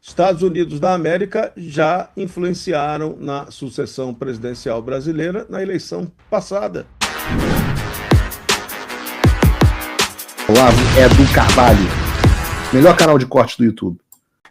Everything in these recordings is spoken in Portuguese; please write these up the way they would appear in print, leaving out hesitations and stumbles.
Estados Unidos da América já influenciaram na sucessão presidencial brasileira na eleição passada. Olavo Edu Carvalho, melhor canal de corte do YouTube.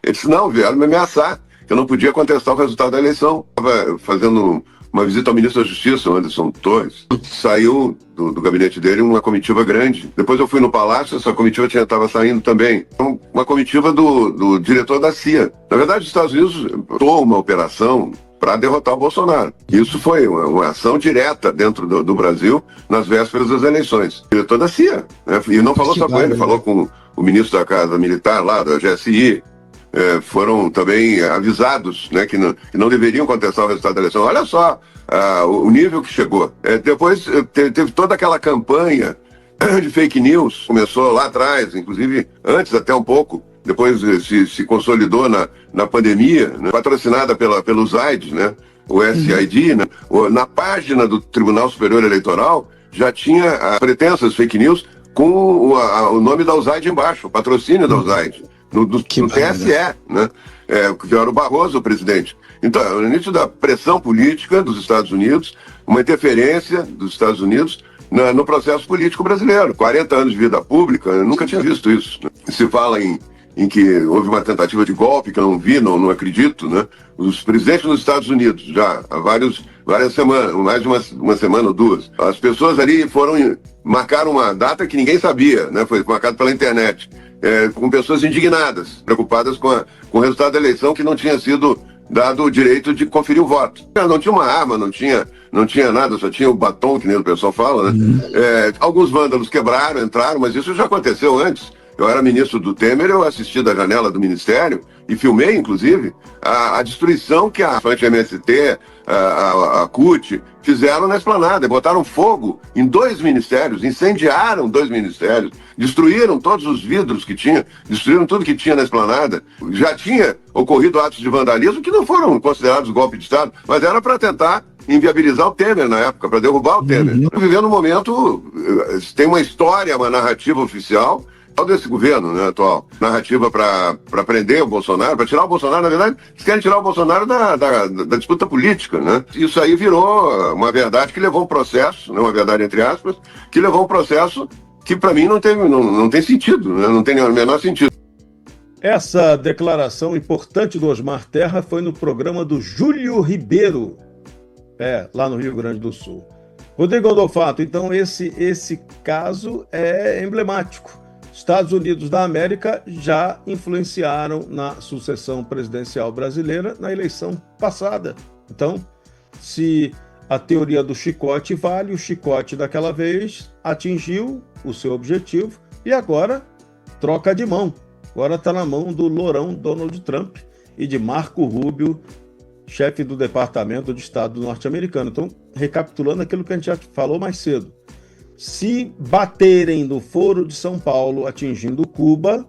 Eles não vieram me ameaçar, que eu não podia contestar o resultado da eleição. Estava fazendo uma visita ao ministro da Justiça, o Anderson Torres. Saiu do gabinete dele uma comitiva grande. Depois eu fui no Palácio, essa comitiva estava saindo também. Uma comitiva do diretor da CIA. Na verdade, os Estados Unidos tomou uma operação para derrotar o Bolsonaro. Isso foi uma ação direta dentro do Brasil nas vésperas das eleições. O diretor da CIA, né? E não falou só com ele, falou com o ministro da Casa Militar lá, da GSI. Foram também avisados, né, que não deveriam contestar o resultado da eleição. Olha só o nível que chegou. Depois teve toda aquela campanha de fake news, começou lá atrás, inclusive antes até um pouco, depois se consolidou na pandemia, né, patrocinada pelo ZAID, né, o SID, né, na página do Tribunal Superior Eleitoral já tinha pretensas fake news com o nome da USAID embaixo, o patrocínio da USAID. No TSE, né? Que era o Barroso o presidente. Então, no início da pressão política dos Estados Unidos, uma interferência dos Estados Unidos no processo político brasileiro. 40 anos de vida pública, eu nunca tinha visto isso. Né? Se fala em que houve uma tentativa de golpe, que eu não vi, não acredito, né? Os presidentes dos Estados Unidos, já há várias semanas, mais de uma semana ou duas, as pessoas ali marcaram uma data que ninguém sabia, né? Foi marcado pela internet. Com pessoas indignadas, preocupadas com o resultado da eleição, que não tinha sido dado o direito de conferir o voto. Não tinha uma arma, não tinha nada, só tinha o batom, que nem o pessoal fala, né? Alguns vândalos quebraram, entraram, mas isso já aconteceu antes. Eu era ministro do Temer, eu assisti da janela do ministério e filmei, inclusive, a destruição que a MST, a CUT, fizeram na esplanada. Botaram fogo em 2 ministérios, incendiaram 2 ministérios, destruíram todos os vidros que tinha, destruíram tudo que tinha na esplanada. Já tinha ocorrido atos de vandalismo que não foram considerados golpe de Estado, mas era para tentar inviabilizar o Temer na época, para derrubar o Temer. Vivendo um momento, tem uma história, uma narrativa oficial desse governo, né, atual. Narrativa para prender o Bolsonaro, para tirar o Bolsonaro. Na verdade, eles querem tirar o Bolsonaro da disputa política, né? Isso aí virou uma verdade que levou um processo, né, uma verdade entre aspas, que levou um processo que para mim não tem sentido, né? Não tem o menor sentido. Essa declaração importante do Osmar Terra foi no programa do Júlio Ribeiro, lá no Rio Grande do Sul. Rodrigo Adolfato, então esse caso é emblemático. Estados Unidos da América já influenciaram na sucessão presidencial brasileira na eleição passada. Então, se a teoria do chicote vale, o chicote daquela vez atingiu o seu objetivo e agora troca de mão. Agora está na mão do lourão Donald Trump e de Marco Rubio, chefe do Departamento de Estado norte-americano. Então, recapitulando aquilo que a gente já falou mais cedo. Se baterem no Foro de São Paulo, atingindo Cuba,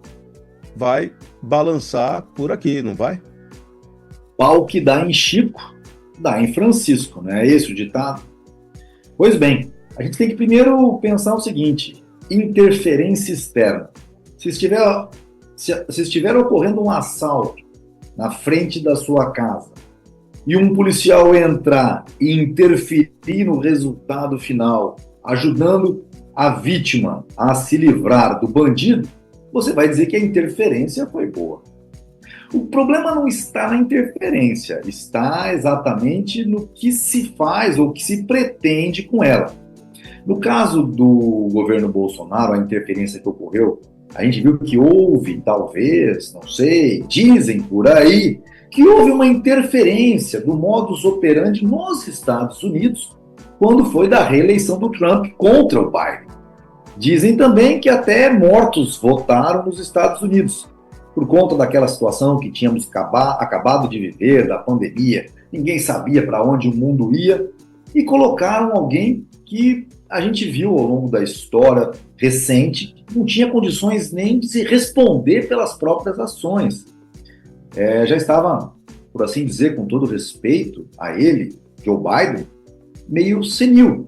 vai balançar por aqui, não vai? Pau que dá em Chico, dá em Francisco, não é esse o ditado? Pois bem, a gente tem que primeiro pensar o seguinte: interferência externa. Se estiver ocorrendo um assalto na frente da sua casa e um policial entrar e interferir no resultado final, ajudando a vítima a se livrar do bandido, você vai dizer que a interferência foi boa. O problema não está na interferência, está exatamente no que se faz ou que se pretende com ela. No caso do governo Bolsonaro, a interferência que ocorreu, a gente viu que houve, talvez, não sei, dizem por aí, que houve uma interferência do modus operandi nos Estados Unidos quando foi da reeleição do Trump contra o Biden. Dizem também que até mortos votaram nos Estados Unidos, por conta daquela situação que tínhamos acabado de viver, da pandemia, ninguém sabia para onde o mundo ia, e colocaram alguém que a gente viu ao longo da história recente, que não tinha condições nem de se responder pelas próprias ações. Já estava, por assim dizer, com todo respeito a ele, Joe Biden, meio senil.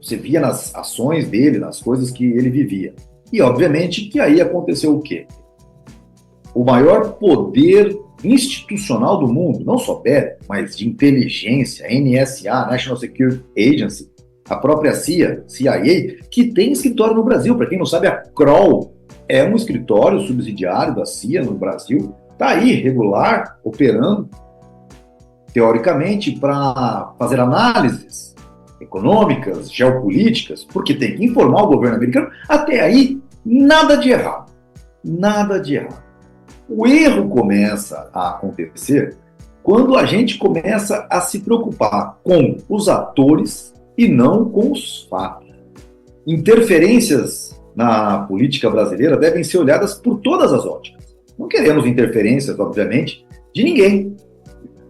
Você via nas ações dele, nas coisas que ele vivia. E, obviamente, que aí aconteceu o quê? O maior poder institucional do mundo, não só bélico, mas de inteligência, NSA, National Security Agency, a própria CIA, que tem escritório no Brasil. Para quem não sabe, a Kroll é um escritório subsidiário da CIA no Brasil, está aí, regular, operando, teoricamente, para fazer análises econômicas, geopolíticas, porque tem que informar o governo americano. Até aí, nada de errado. Nada de errado. O erro começa a acontecer quando a gente começa a se preocupar com os atores e não com os fatos. Interferências na política brasileira devem ser olhadas por todas as óticas. Não queremos interferências, obviamente, de ninguém.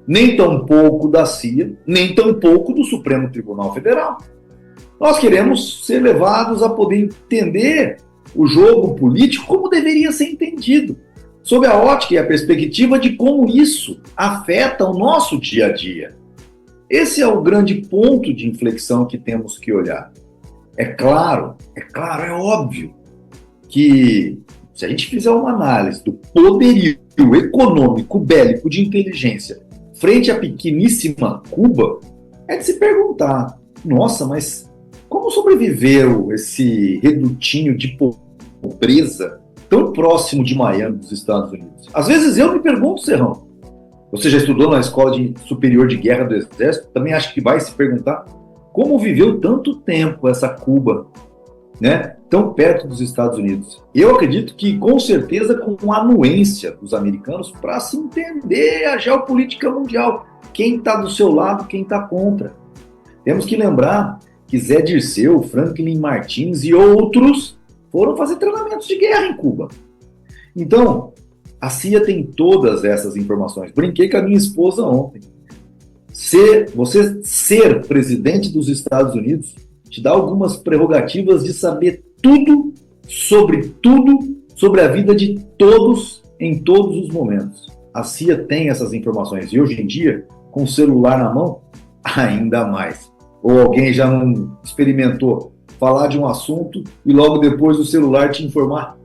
Nem tampouco da CIA, nem tampouco do Supremo Tribunal Federal. Nós queremos ser levados a poder entender o jogo político como deveria ser entendido, sob a ótica e a perspectiva de como isso afeta o nosso dia a dia. Esse é o grande ponto de inflexão que temos que olhar. É claro, é óbvio que se a gente fizer uma análise do poderio econômico, bélico, de inteligência frente à pequeníssima Cuba, é de se perguntar, nossa, mas como sobreviveu esse redutinho de pobreza tão próximo de Miami, dos Estados Unidos? Às vezes eu me pergunto, Serrão, você já estudou na Escola Superior de Guerra do Exército, também acho que vai se perguntar como viveu tanto tempo essa Cuba, né, tão perto dos Estados Unidos. Eu acredito que, com certeza, com a anuência dos americanos para se entender a geopolítica mundial. Quem está do seu lado, quem está contra. Temos que lembrar que Zé Dirceu, Franklin Martins e outros foram fazer treinamentos de guerra em Cuba. Então, a CIA tem todas essas informações. Brinquei com a minha esposa ontem. Você ser presidente dos Estados Unidos te dá algumas prerrogativas de saber tudo sobre a vida de todos em todos os momentos. A CIA tem essas informações e hoje em dia, com o celular na mão, ainda mais. Ou alguém já não experimentou falar de um assunto e logo depois o celular te informar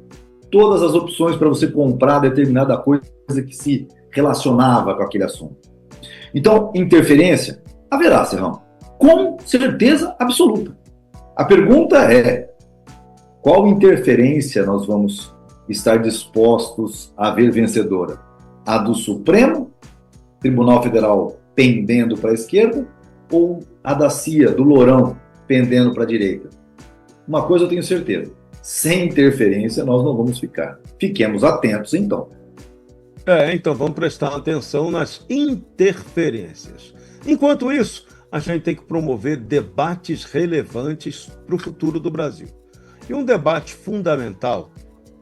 todas as opções para você comprar determinada coisa que se relacionava com aquele assunto. Então, interferência haverá, Serrão, com certeza absoluta. A pergunta é, qual interferência nós vamos estar dispostos a ver vencedora? A do Supremo Tribunal Federal pendendo para a esquerda ou a da CIA, do Lourão, pendendo para a direita? Uma coisa eu tenho certeza, sem interferência nós não vamos ficar. Fiquemos atentos, então. Então vamos prestar atenção nas interferências. Enquanto isso, a gente tem que promover debates relevantes para o futuro do Brasil. E um debate fundamental,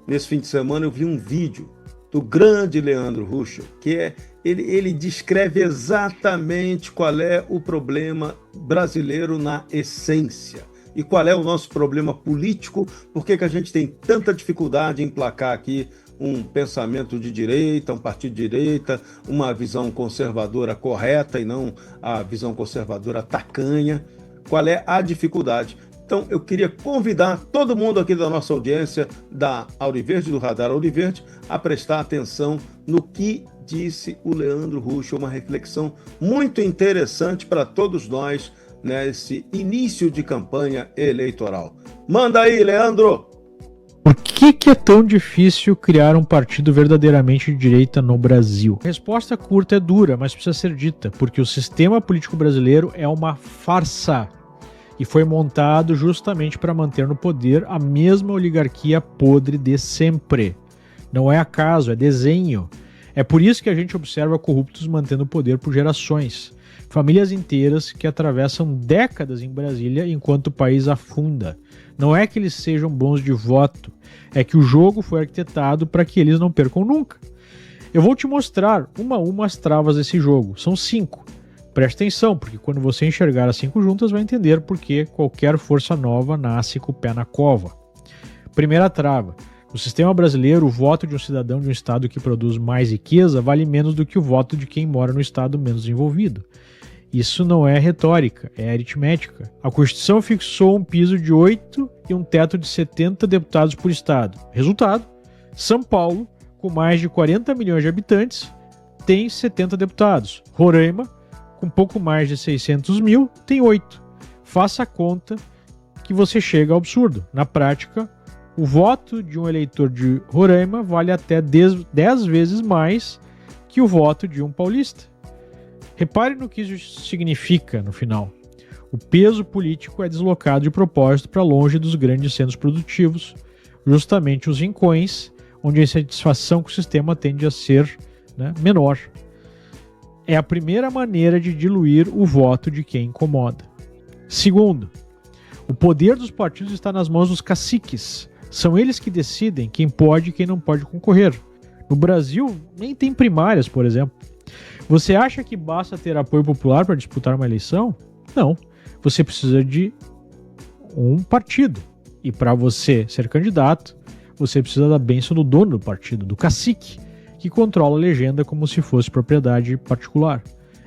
nesse fim de semana eu vi um vídeo do grande Leandro Ruschel, que ele descreve exatamente qual é o problema brasileiro na essência. E qual é o nosso problema político, por que a gente tem tanta dificuldade em emplacar aqui um pensamento de direita, um partido de direita, uma visão conservadora correta e não a visão conservadora tacanha. Qual é a dificuldade? Então, eu queria convidar todo mundo aqui da nossa audiência, da Auriverde, do Radar Auriverde, a prestar atenção no que disse o Leandro Ruschel, uma reflexão muito interessante para todos nós nesse início de campanha eleitoral. Manda aí, Leandro! Por que é tão difícil criar um partido verdadeiramente de direita no Brasil? A resposta curta é dura, mas precisa ser dita, porque o sistema político brasileiro é uma farsa e foi montado justamente para manter no poder a mesma oligarquia podre de sempre. Não é acaso, é desenho. É por isso que a gente observa corruptos mantendo o poder por gerações. Famílias inteiras que atravessam décadas em Brasília enquanto o país afunda. Não é que eles sejam bons de voto, é que o jogo foi arquitetado para que eles não percam nunca. Eu vou te mostrar uma a uma as travas desse jogo. São 5. Preste atenção, porque quando você enxergar as 5 juntas vai entender por que qualquer força nova nasce com o pé na cova. Primeira trava. No sistema brasileiro, o voto de um cidadão de um estado que produz mais riqueza vale menos do que o voto de quem mora no estado menos desenvolvido. Isso não é retórica, é aritmética. A Constituição fixou um piso de 8 e um teto de 70 deputados por estado. Resultado, São Paulo, com mais de 40 milhões de habitantes, tem 70 deputados. Roraima, com pouco mais de 600 mil, tem 8. Faça a conta que você chega ao absurdo. Na prática, o voto de um eleitor de Roraima vale até 10 vezes mais que o voto de um paulista. Repare no que isso significa no final. O peso político é deslocado de propósito para longe dos grandes centros produtivos, justamente os rincões, onde a insatisfação com o sistema tende a ser, menor. É a primeira maneira de diluir o voto de quem incomoda. Segundo, o poder dos partidos está nas mãos dos caciques. São eles que decidem quem pode e quem não pode concorrer. No Brasil, nem tem primárias, por exemplo. Você acha que basta ter apoio popular para disputar uma eleição? Não. Você precisa de um partido. E para você ser candidato, você precisa da bênção do dono do partido, do cacique, que controla a legenda como se fosse propriedade particular.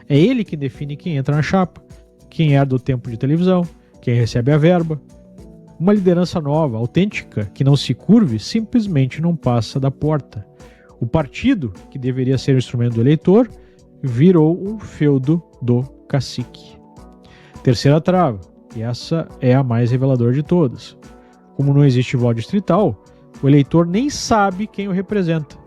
É ele que define quem entra na chapa, quem herda o tempo de televisão, quem recebe a verba. Uma liderança nova, autêntica, que não se curve, simplesmente não passa da porta. O partido, que deveria ser o instrumento do eleitor, virou um feudo do cacique. Terceira trava, e essa é a mais reveladora de todas. Como não existe voto distrital, o eleitor nem sabe quem o representa.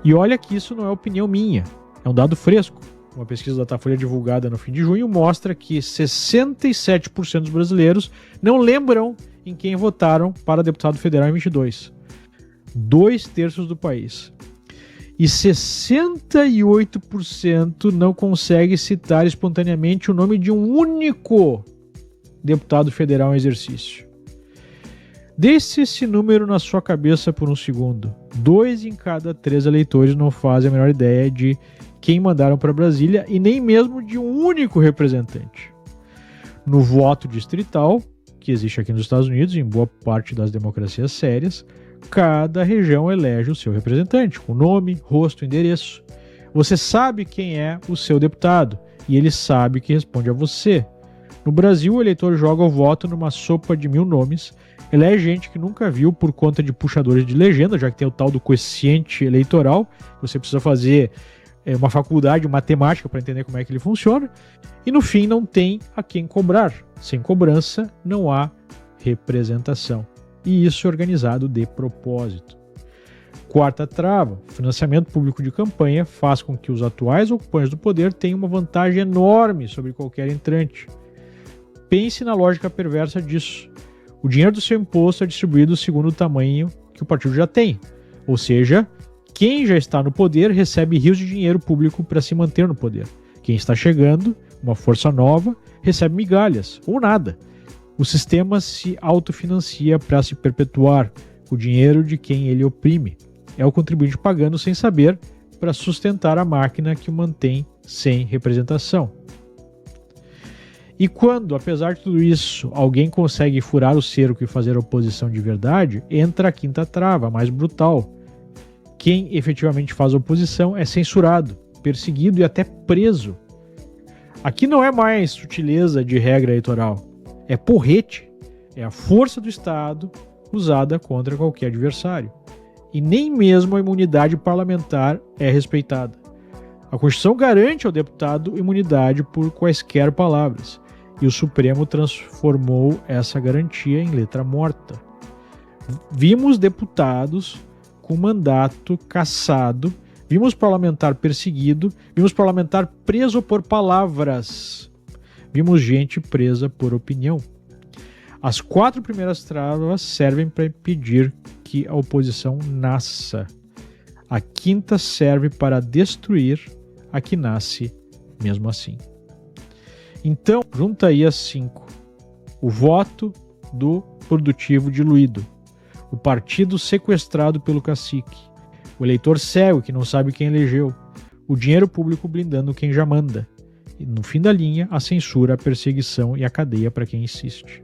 E olha que isso não é opinião minha, é um dado fresco. Uma pesquisa da Datafolha divulgada no fim de junho mostra que 67% dos brasileiros não lembram em quem votaram para deputado federal em 22. 2/3 do país. E 68% não consegue citar espontaneamente o nome de um único deputado federal em exercício. Deixe esse número na sua cabeça por um segundo. 2 em cada 3 eleitores não fazem a menor ideia de quem mandaram para Brasília e nem mesmo de um único representante. No voto distrital, que existe aqui nos Estados Unidos, em boa parte das democracias sérias, cada região elege o seu representante, com nome, rosto, endereço. Você sabe quem é o seu deputado e ele sabe que responde a você. No Brasil, o eleitor joga o voto numa sopa de 1000 nomes, elege gente que nunca viu por conta de puxadores de legenda, já que tem o tal do quociente eleitoral, você precisa fazer uma faculdade de matemática para entender como é que ele funciona, e no fim não tem a quem cobrar. Sem cobrança, não há representação. E isso é organizado de propósito. Quarta trava, o financiamento público de campanha faz com que os atuais ocupantes do poder tenham uma vantagem enorme sobre qualquer entrante. Pense na lógica perversa disso. O dinheiro do seu imposto é distribuído segundo o tamanho que o partido já tem. Ou seja, quem já está no poder recebe rios de dinheiro público para se manter no poder. Quem está chegando, uma força nova, recebe migalhas, ou nada. O sistema se autofinancia para se perpetuar com o dinheiro de quem ele oprime. É o contribuinte pagando sem saber para sustentar a máquina que o mantém sem representação. E quando, apesar de tudo isso, alguém consegue furar o cerco e fazer oposição de verdade, entra a quinta trava, a mais brutal. Quem efetivamente faz oposição é censurado, perseguido e até preso. Aqui não é mais sutileza de regra eleitoral, é porrete, é a força do Estado usada contra qualquer adversário. E nem mesmo a imunidade parlamentar é respeitada. A Constituição garante ao deputado imunidade por quaisquer palavras, e o Supremo transformou essa garantia em letra morta. Vimos deputados com mandato cassado, vimos parlamentar perseguido, vimos parlamentar preso por palavras, vimos gente presa por opinião. As 4 primeiras travas servem para impedir que a oposição nasça. A quinta serve para destruir a que nasce mesmo assim. Então, junta aí as 5. O voto do produtivo diluído. O partido sequestrado pelo cacique. O eleitor cego que não sabe quem elegeu. O dinheiro público blindando quem já manda. E no fim da linha, a censura, a perseguição e a cadeia para quem insiste.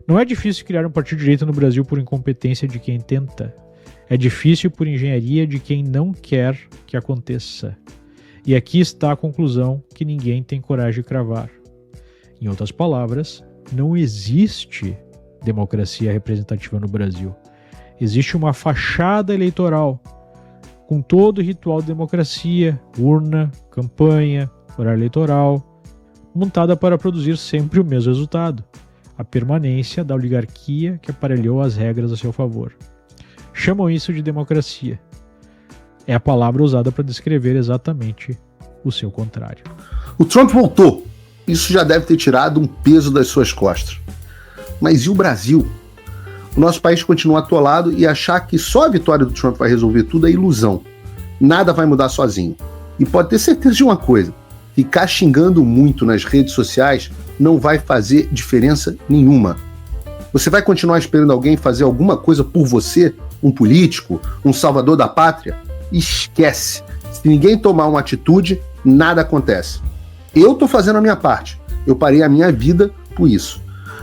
Não é difícil criar um partido de direita no Brasil por incompetência de quem tenta. É difícil por engenharia de quem não quer que aconteça. E aqui está a conclusão que ninguém tem coragem de cravar. Em outras palavras, não existe democracia representativa no Brasil. Existe uma fachada eleitoral com todo o ritual de democracia, urna, campanha, horário eleitoral, montada para produzir sempre o mesmo resultado, a permanência da oligarquia que aparelhou as regras a seu favor. Chamam isso de democracia. É a palavra usada para descrever exatamente o seu contrário. O Trump voltou. Isso já deve ter tirado um peso das suas costas. Mas e o Brasil? O nosso país continua atolado e achar que só a vitória do Trump vai resolver tudo é ilusão. Nada vai mudar sozinho. E pode ter certeza de uma coisa: ficar xingando muito nas redes sociais não vai fazer diferença nenhuma. Você vai continuar esperando alguém fazer alguma coisa por você, um político, um salvador da pátria? Esquece. Se ninguém tomar uma atitude, nada acontece. Eu tô fazendo a minha parte. Eu parei a minha vida por isso.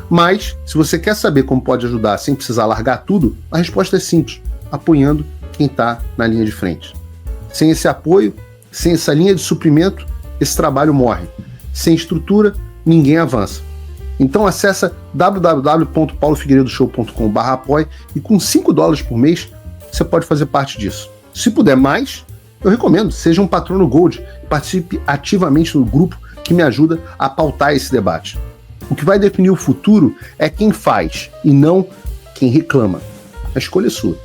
Mas, se você quer saber como pode ajudar sem precisar largar tudo, a resposta é simples: apoiando quem está na linha de frente. Sem esse apoio, sem essa linha de suprimento, esse trabalho morre. Sem estrutura, ninguém avança. Então acessa www.paulofigueiredoshow.com/apoie e com $5 por mês você pode fazer parte disso. Se puder mais, eu recomendo, seja um patrono Gold e participe ativamente no grupo que me ajuda a pautar esse debate. O que vai definir o futuro é quem faz e não quem reclama. A escolha é sua.